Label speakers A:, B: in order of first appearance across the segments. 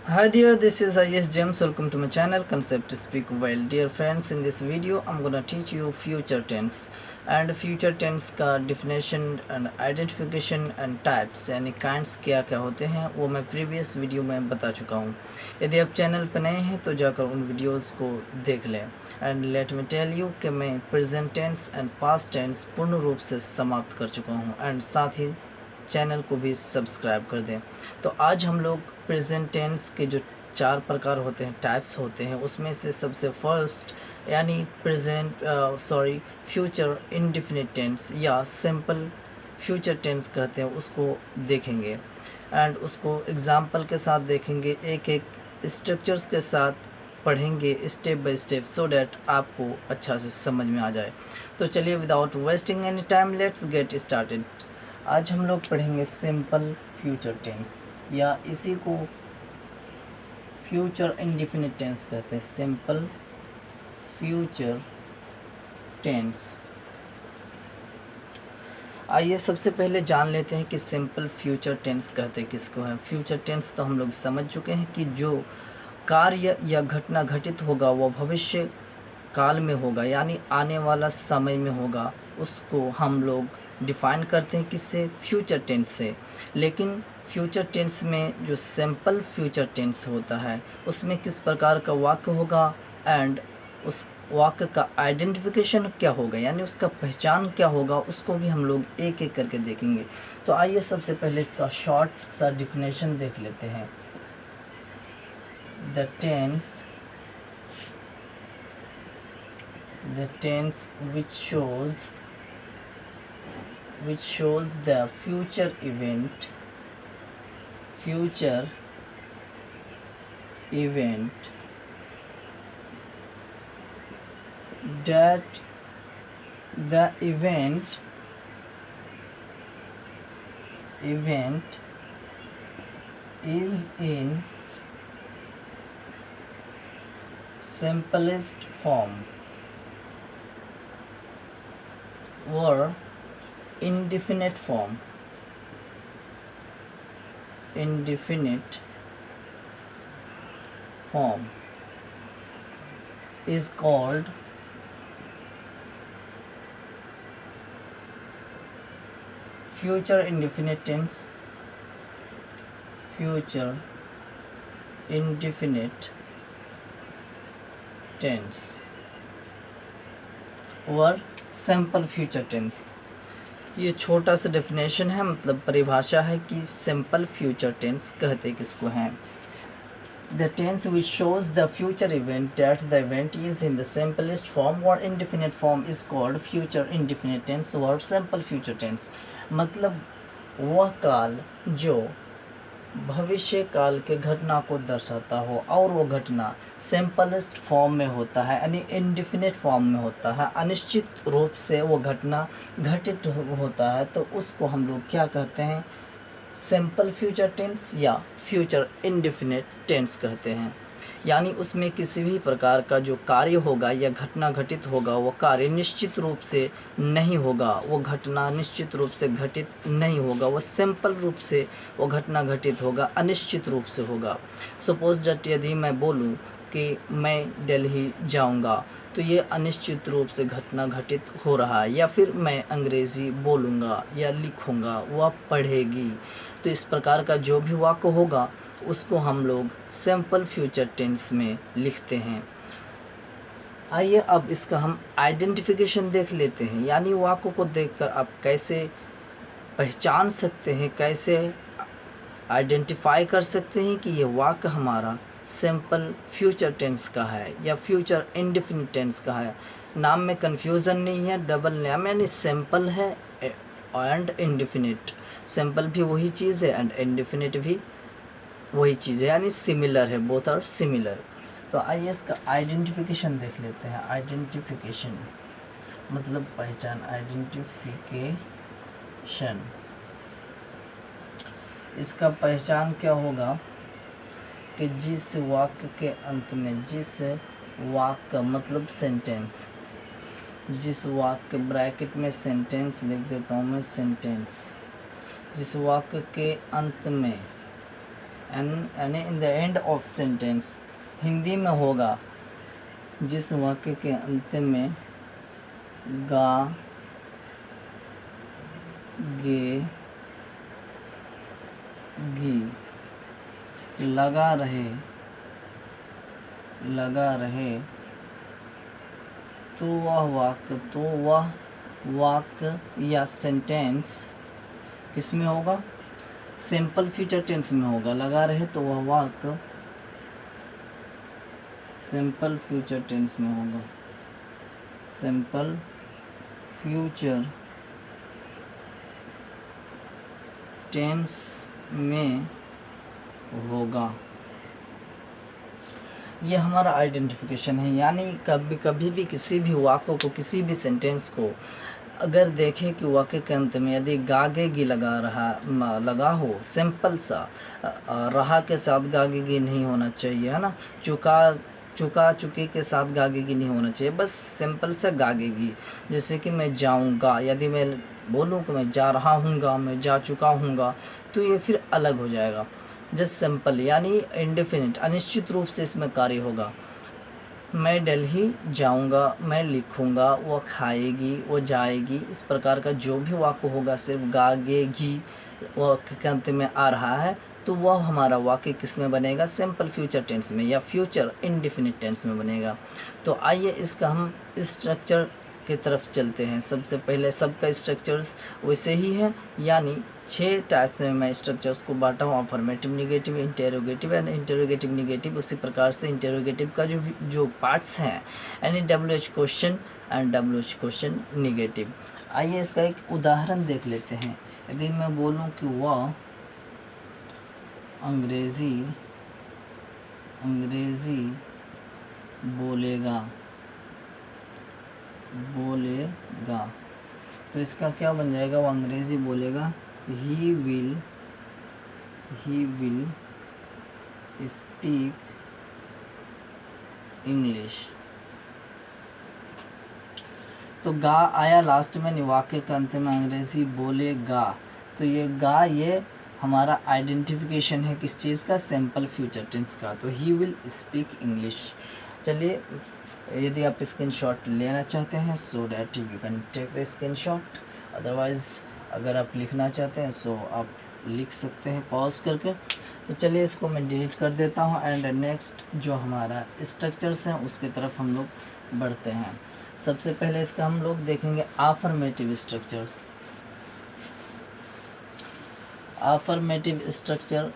A: Hi there, this is IS James. Welcome to my channel Concept to Speak Well. Dear friends, in this video I'm gonna teach you future tense and future tense का definition and identification and types यानी kinds क्या क्या होते हैं वो मैं previous video में बता चुका हूँ। यदि आप चैनल पर नए हैं तो जाकर उन वीडियोस को देख लें। And let me tell you कि मैं present tense and past tense पूर्ण रूप से समाप्त कर चुका हूँ एंड साथ ही चैनल को भी सब्सक्राइब कर दें। तो आज हम लोग प्रेजेंट टेंस के जो 4 प्रकार होते हैं, टाइप्स होते हैं, उसमें से सबसे फर्स्ट यानी फ्यूचर इंडेफिनिट टेंस या सिंपल फ्यूचर टेंस कहते हैं, उसको देखेंगे एंड उसको एग्जाम्पल के साथ देखेंगे, एक एक स्ट्रक्चर्स के साथ पढ़ेंगे step by step so that आपको अच्छा से समझ में आ जाए। तो चलिए without wasting any time let's get started. आज हम लोग पढ़ेंगे सिंपल फ्यूचर टेंस या इसी को फ्यूचर इंडेफिनिट टेंस कहते हैं, सिंपल फ्यूचर टेंस। आइए सबसे पहले जान लेते हैं कि सिंपल फ्यूचर टेंस कहते किसको हैं। फ्यूचर टेंस तो हम लोग समझ चुके हैं कि जो कार्य या घटना घटित होगा वो भविष्य काल में होगा यानी आने वाला समय में होगा, उसको हम लोग डिफ़ाइन करते हैं किससे, फ्यूचर टेंस से। लेकिन फ्यूचर टेंस में जो सिंपल फ्यूचर टेंस होता है उसमें किस प्रकार का वाक्य होगा एंड उस वाक्य का आइडेंटिफिकेशन क्या होगा यानी उसका पहचान क्या होगा, उसको भी हम लोग एक एक करके देखेंगे। तो आइए सबसे पहले इसका शॉर्ट सा डिफिनेशन देख लेते हैं। The tense which shows the future event that the event is in simplest form or indefinite form is called future indefinite tense और सिंपल फ्यूचर टेंस। ये छोटा सा डेफिनेशन है, मतलब परिभाषा है कि सिंपल फ्यूचर टेंस कहते किसको हैं। The tense which shows the future event that the event is in the simplest form or indefinite form is called future indefinite tense or simple future tense. मतलब वह काल जो भविष्य काल के घटना को दर्शाता हो और वो घटना सिंपलेस्ट फॉर्म में होता है यानी इंडेफिनिट फॉर्म में होता है, अनिश्चित रूप से वो घटना घटित होता है, तो उसको हम लोग क्या कहते हैं, सिंपल फ्यूचर टेंस या फ्यूचर इंडेफिनिट टेंस कहते हैं। यानी उसमें किसी भी प्रकार का जो कार्य होगा या घटना घटित होगा वो कार्य निश्चित रूप से नहीं होगा, वो घटना निश्चित रूप से घटित नहीं होगा, वो सिंपल रूप से वो घटना घटित होगा, अनिश्चित रूप से होगा। सपोज दैट यदि मैं बोलूँ कि मैं दिल्ली जाऊंगा तो ये अनिश्चित रूप से घटना घटित हो रहा है, या फिर मैं अंग्रेज़ी बोलूँगा या लिखूँगा, वह पढ़ेगी। तो इस प्रकार का जो भी वाक्य होगा उसको हम लोग सिंपल फ्यूचर टेंस में लिखते हैं। आइए अब इसका हम आइडेंटिफिकेशन देख लेते हैं, यानी वाक्य को देखकर आप कैसे पहचान सकते हैं, कैसे आइडेंटिफाई कर सकते हैं कि ये वाक्य हमारा सिंपल फ्यूचर टेंस का है या फ्यूचर इंडेफिनिट टेंस का है। नाम में कन्फ्यूज़न नहीं है, डबल नाम यानी सिंपल है एंड इंडेफिनिट। सिंपल भी वही चीज़ है एंड इंडेफिनिट भी वही चीज़ है, यानी सिमिलर है, बोथ आर सिमिलर। तो आइए इसका आइडेंटिफिकेशन देख लेते हैं। आइडेंटिफिकेशन मतलब पहचान, आइडेंटिफिकेशन। इसका पहचान क्या होगा कि जिस वाक्य के अंत में, जिस वाक्य मतलब सेंटेंस, जिस वाक्य ब्रैकेट में सेंटेंस लिख देता हूँ मैं, सेंटेंस, जिस वाक्य के अंत में यानी in the end of sentence, Hindi में होगा जिस वाक्य के अंतिम में गा गे गी लगा रहे तो वह वाक्य या सेंटेंस किस में होगा? सिंपल फ्यूचर टेंस में होगा। लगा रहे तो वह वाक्य सिंपल फ्यूचर टेंस में होगा। सिंपल फ्यूचर टेंस में होगा। ये हमारा आइडेंटिफिकेशन है। यानी कभी भी किसी भी वाक्य को, किसी भी सेंटेंस को अगर देखें कि वाक्य के अंत में यदि गागेगी लगा हो, सिंपल सा, रहा के साथ गागेगी नहीं होना चाहिए, है ना। चुके के साथ गागेगी नहीं होना चाहिए, बस सिंपल से गागेगी। जैसे कि मैं जाऊंगा, यदि मैं बोलूं कि मैं जा रहा हूँगा, मैं जा चुका हूँगा, तो ये फिर अलग हो जाएगा। जस्ट सिंपल यानी इंडेफिनिट, अनिश्चित रूप से इसमें कार्य होगा। मैं दिल्ली जाऊंगा, मैं लिखूंगा, वो खाएगी, वो जाएगी, इस प्रकार का जो भी वाक्य होगा सिर्फ गागेगी वाक्य के अंत में आ रहा है, तो वह हमारा वाक्य किस में बनेगा? सिंपल फ्यूचर टेंस में या फ्यूचर इंडेफिनिट टेंस में बनेगा। तो आइए इसका हम स्ट्रक्चर की तरफ चलते हैं। सबसे पहले सबका स्ट्रक्चर्स वैसे ही है, यानी 6 टाइप्स में मैं स्ट्रक्चर्स को बांटा हूँ, affirmative, negative, interrogative and interrogative negative. उसी प्रकार से इंटेरोगेटिव का जो पार्ट्स हैं, यानी WH question and WH question negative. आइए इसका एक उदाहरण देख लेते हैं। यदि मैं बोलूँ कि वह अंग्रेज़ी बोलेगा, तो इसका क्या बन जाएगा? वो अंग्रेज़ी बोलेगा। He will speak English. तो गा आया लास्ट में, वाक्य के अंत में अंग्रेज़ी बोलेगा। तो ये हमारा आइडेंटिफिकेशन है किस चीज़ का? सिंपल फ्यूचर टेंस का। तो ही विल स्पीक इंग्लिश। चलिए, यदि आप स्क्रीनशॉट लेना चाहते हैं so that you can take the screenshot, otherwise अगर आप लिखना चाहते हैं सो आप लिख सकते हैं पॉज करके। तो चलिए इसको मैं डिलीट कर देता हूँ एंड नेक्स्ट जो हमारा स्ट्रक्चर्स हैं उसकी तरफ हम लोग बढ़ते हैं। सबसे पहले इसका हम लोग देखेंगे अफर्मेटिव स्ट्रक्चर। अफर्मेटिव स्ट्रक्चर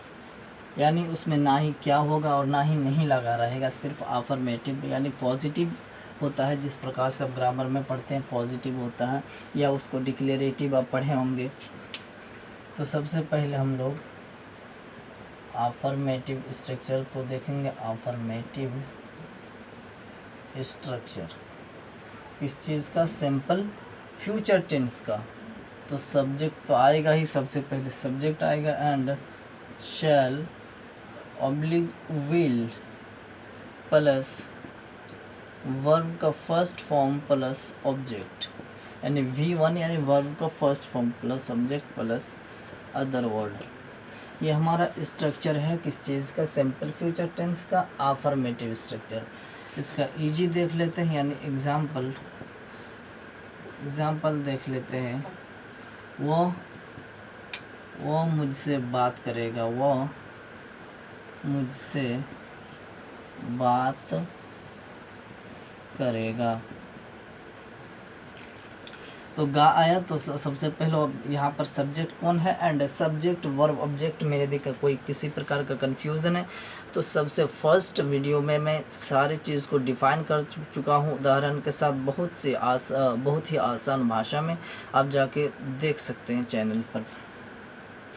A: यानी उसमें ना ही क्या होगा और ना ही नहीं लगा रहेगा, सिर्फ अफर्मेटिव यानी पॉजिटिव होता है। जिस प्रकार से आप ग्रामर में पढ़ते हैं पॉजिटिव होता है, या उसको डिक्लेरेटिव आप पढ़े होंगे। तो सबसे पहले हम लोग अफर्मेटिव स्ट्रक्चर को देखेंगे। अफर्मेटिव स्ट्रक्चर इस चीज़ का? सिंपल फ्यूचर टेंस का। तो सब्जेक्ट तो आएगा ही, सबसे पहले सब्जेक्ट आएगा and shall oblique will plus verb का फर्स्ट फॉर्म प्लस ऑब्जेक्ट, यानी V1 यानी वर्ब का first form plus object plus other word. ये हमारा स्ट्रक्चर है किस चीज़ का? सिंपल फ्यूचर टेंस का अफर्मेटिव स्ट्रक्चर। इसका इजी देख लेते हैं, यानी एग्जाम्पल देख लेते हैं। वो मुझसे बात करेगा, वो मुझसे बात करेगा। तो गा आया तो सबसे पहले यहाँ पर सब्जेक्ट कौन है एंड सब्जेक्ट वर्ब ऑब्जेक्ट में यदि कोई किसी प्रकार का कन्फ्यूज़न है तो सबसे फर्स्ट वीडियो में मैं सारी चीज़ को डिफ़ाइन कर चुका हूँ उदाहरण के साथ, बहुत ही आसान भाषा में आप जाके देख सकते हैं चैनल पर।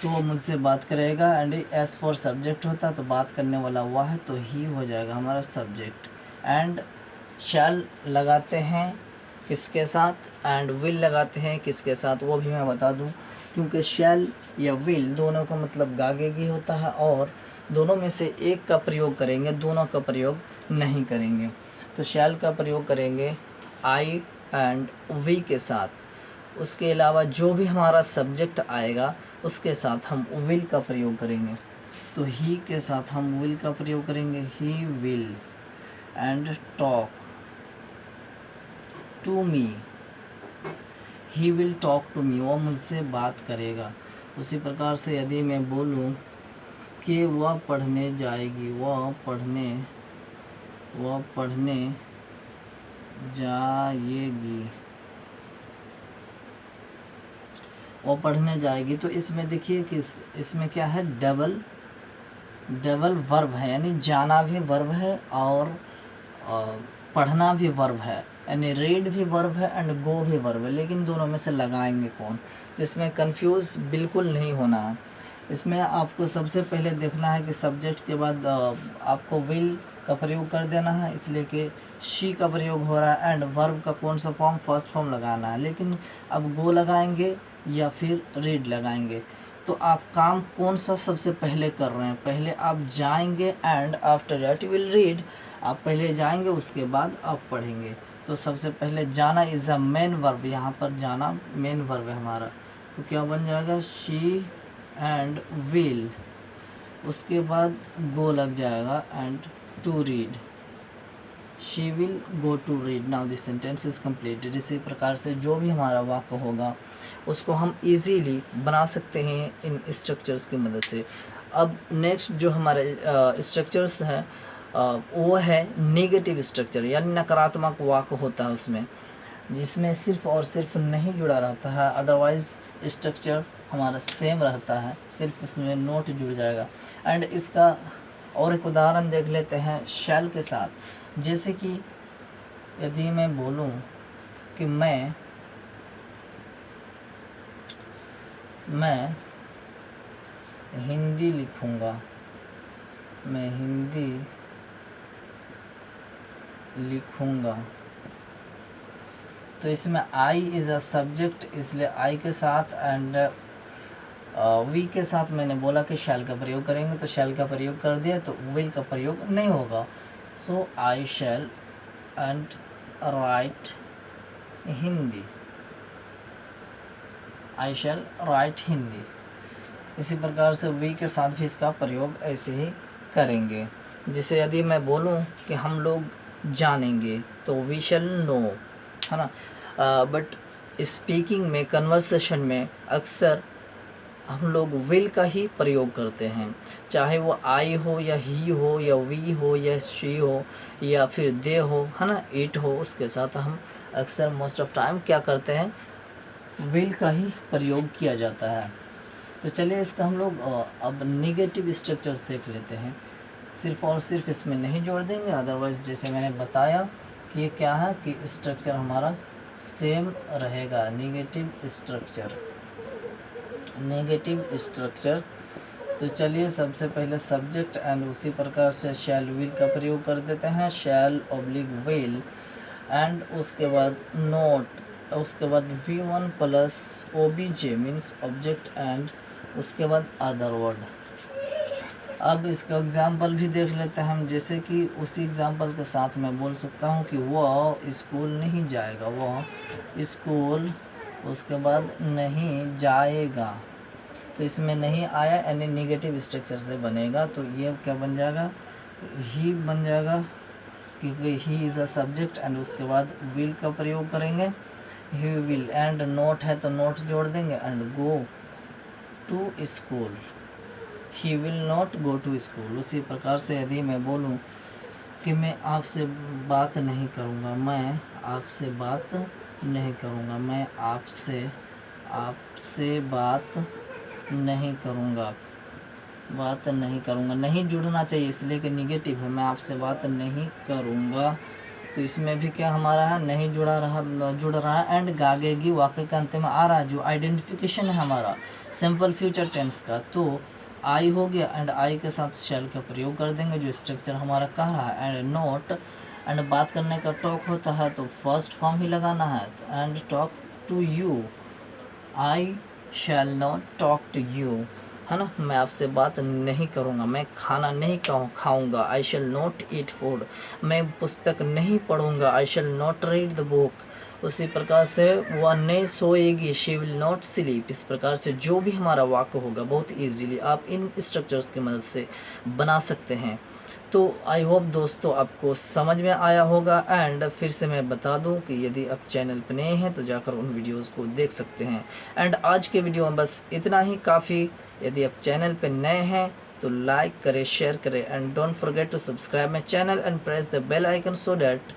A: तो वो मुझसे बात करेगा एंड एज फॉर सब्जेक्ट होता तो बात करने वाला हुआ है तो ही हो जाएगा हमारा सब्जेक्ट। एंड शैल लगाते हैं किसके साथ एंड विल लगाते हैं किसके साथ, वो भी मैं बता दूं, क्योंकि शैल या विल दोनों का मतलब गागेगी होता है और दोनों में से एक का प्रयोग करेंगे, दोनों का प्रयोग नहीं करेंगे। तो शैल का प्रयोग करेंगे आई एंड वी के साथ, उसके अलावा जो भी हमारा सब्जेक्ट आएगा उसके साथ हम विल का प्रयोग करेंगे। तो ही के साथ हम विल का प्रयोग करेंगे, he will and talk to me, he will talk to me, वो मुझसे बात करेगा। उसी प्रकार से यदि मैं बोलूँ कि वह पढ़ने जाएगी, वह पढ़ने जाएगी, वो पढ़ने जाएगी, तो इसमें देखिए कि इसमें क्या है, डबल वर्ब है, यानी जाना भी वर्ब है और पढ़ना भी वर्ब है, यानी रीड भी वर्ब है एंड गो भी वर्ब है, लेकिन दोनों में से लगाएंगे कौन। तो इसमें कंफ्यूज बिल्कुल नहीं होना है। इसमें आपको सबसे पहले देखना है कि सब्जेक्ट के बाद आपको विल का प्रयोग कर देना है, इसलिए कि शी का प्रयोग हो रहा है, एंड वर्ब का कौन सा फॉर्म, फर्स्ट फॉर्म लगाना है। लेकिन अब गो लगाएंगे या फिर रीड लगाएंगे, तो आप काम कौन सा सबसे पहले कर रहे हैं, पहले आप जाएंगे and after that you will read, आप पहले जाएंगे उसके बाद आप पढ़ेंगे। तो सबसे पहले जाना इज़ अ मेन वर्ब, यहाँ पर जाना मेन वर्ब है हमारा, तो क्या बन जाएगा, शी एंड विल, उसके बाद गो लग जाएगा and to read, she will go to read, now this sentence is completed. इसी प्रकार से जो भी हमारा वाक्य होगा उसको हम इजीली बना सकते हैं इन स्ट्रक्चर्स की मदद से। अब नेक्स्ट जो हमारे स्ट्रक्चर्स हैं वो है नेगेटिव स्ट्रक्चर, यानी नकारात्मक वाक्य होता है उसमें, जिसमें सिर्फ और सिर्फ नहीं जुड़ा रहता है, अदरवाइज स्ट्रक्चर हमारा सेम रहता है, सिर्फ इसमें नोट जुड़ जाएगा। एंड इसका और एक उदाहरण देख लेते हैं शैल के साथ। जैसे कि यदि मैं बोलूं कि मैं हिंदी लिखूंगा, मैं हिंदी लिखूंगा, तो इसमें आई इज़ अ सब्जेक्ट, इसलिए आई के साथ एंड वी के साथ मैंने बोला कि शैल का प्रयोग करेंगे, तो शैल का प्रयोग कर दिया तो विल का प्रयोग नहीं होगा। So I shall and write Hindi, I shall write Hindi. इसी प्रकार से वी के साथ भी इसका प्रयोग ऐसे ही करेंगे। जैसे यदि मैं बोलूं कि हम लोग जानेंगे, तो वी शैल नो, है ना। बट स्पीकिंग में, कन्वर्सेशन में अक्सर हम लोग विल का ही प्रयोग करते हैं, चाहे वो आई हो या ही हो या वी हो या शी हो या फिर दे हो, है ना, इट हो, उसके साथ हम अक्सर मोस्ट ऑफ टाइम क्या करते हैं, विल का ही प्रयोग किया जाता है। तो चलिए इसका हम लोग अब नेगेटिव स्ट्रक्चर्स देख लेते हैं। सिर्फ और सिर्फ इसमें नहीं जोड़ देंगे, अदरवाइज़ जैसे मैंने बताया कि ये क्या है कि स्ट्रक्चर हमारा सेम रहेगा, नेगेटिव स्ट्रक्चर। तो चलिए सबसे पहले सब्जेक्ट एंड उसी प्रकार से शैल विल का प्रयोग कर देते हैं, शैल ऑब्लिक विल, एंड उसके बाद नोट, उसके बाद V1 plus OBJ means object, and उसके बाद अदर वर्ड। अब इसका एग्जाम्पल भी देख लेते हैं हम। जैसे कि उसी एग्जाम्पल के साथ मैं बोल सकता हूँ कि वह स्कूल नहीं जाएगा, वह स्कूल, उसके बाद नहीं जाएगा, तो इसमें नहीं आया यानी नेगेटिव स्ट्रक्चर से बनेगा, तो ये क्या बन जाएगा, ही बन जाएगा, क्योंकि he is a subject, and उसके बाद विल का प्रयोग करेंगे, ही विल, एंड नोट है तो नोट जोड़ देंगे, and go to school, he will not go to school. उसी प्रकार से यदि मैं बोलूं कि मैं आपसे बात नहीं करूंगा, मैं आपसे बात नहीं करूंगा, मैं आपसे बात नहीं करूंगा, नहीं जुड़ना चाहिए इसलिए कि निगेटिव है, मैं आपसे बात नहीं करूंगा, तो इसमें भी क्या हमारा है, नहीं जुड़ रहा है, एंड गागेगी वाक्य के अंत में आ रहा है, जो आइडेंटिफिकेशन है हमारा सिंपल फ्यूचर टेंस का। तो आई हो गया, एंड आई के साथ शैल का प्रयोग कर देंगे, जो स्ट्रक्चर हमारा कह रहा है, एंड नोट, एंड बात करने का टॉक होता है तो फर्स्ट फॉर्म ही लगाना है, and talk to you, I shall not talk to you, है ना, मैं आपसे बात नहीं करूँगा, मैं खाना नहीं खाऊंगा, आई शैल नॉट ईट फूड, मैं पुस्तक नहीं पढ़ूंगा, I shall not read the book, उसी प्रकार से वह नहीं सोएगी, शी विल नॉट स्लीप। इस प्रकार से जो भी हमारा वाक्य होगा बहुत ईजीली आप इन स्ट्रक्चर्स की मदद से बना सकते हैं। तो आई होप दोस्तों आपको समझ में आया होगा। एंड फिर से मैं बता दूं कि यदि आप चैनल पर नए हैं तो जाकर उन वीडियोस को देख सकते हैं। एंड आज के वीडियो में बस इतना ही काफ़ी। यदि आप चैनल पर नए हैं तो लाइक करें, शेयर करें and don't forget to subscribe my channel and press the bell icon so that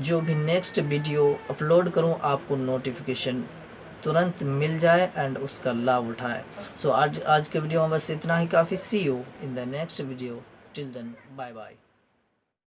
A: जो भी नेक्स्ट वीडियो अपलोड करूं आपको नोटिफिकेशन तुरंत मिल जाए एंड उसका लाभ उठाए। सो आज के वीडियो में बस इतना ही काफ़ी। See you in the next video. Till then bye bye.